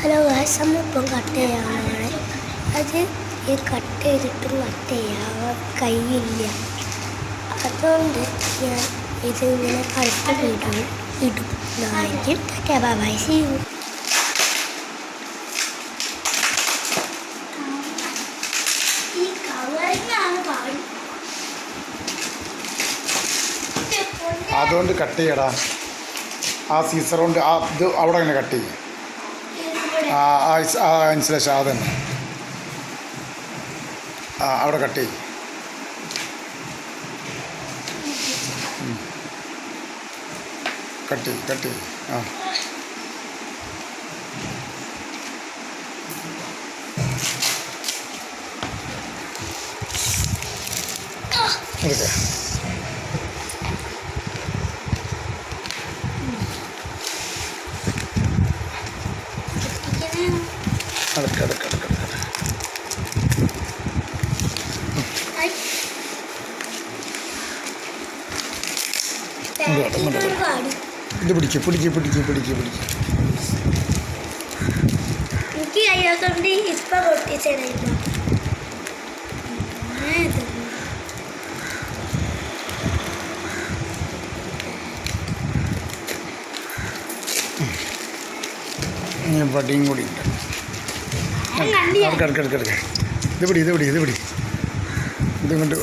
Hello guys, നമ്മളിപ്പം cut ചെയ്യാനാണ്. അത് ഈ കട്ട് ചെയ്തിട്ടും കട്ട് ചെയ്യാൻ കഴിയില്ല. അതുകൊണ്ട് ഞാൻ ഇതിങ്ങനെ അടുത്ത വീഡിയോ ഇടുന്നതായിരിക്കും. Bye, see you. അതുകൊണ്ട് കട്ട് ചെയ്യടാ. ആ സീസർ കൊണ്ട് ഇത് അവിടെ ഇങ്ങനെ കട്ട് ചെയ്യും. മനസ്സിലായി. അതന്നെ അവിടെ കട്ട് ചെയ്യും. കട്ട് ചെയ്യും. എടുക്ക. ഇത് പിടിക്ക്. എനിക്ക് കഴിയാത്തോണ്ട് ഇപ്പൊ പൊട്ടിച്ചേരായിരുന്നു. വടിയും കൂടി ഉണ്ട്. ഇത് പിടി. ഇതുകൊണ്ട്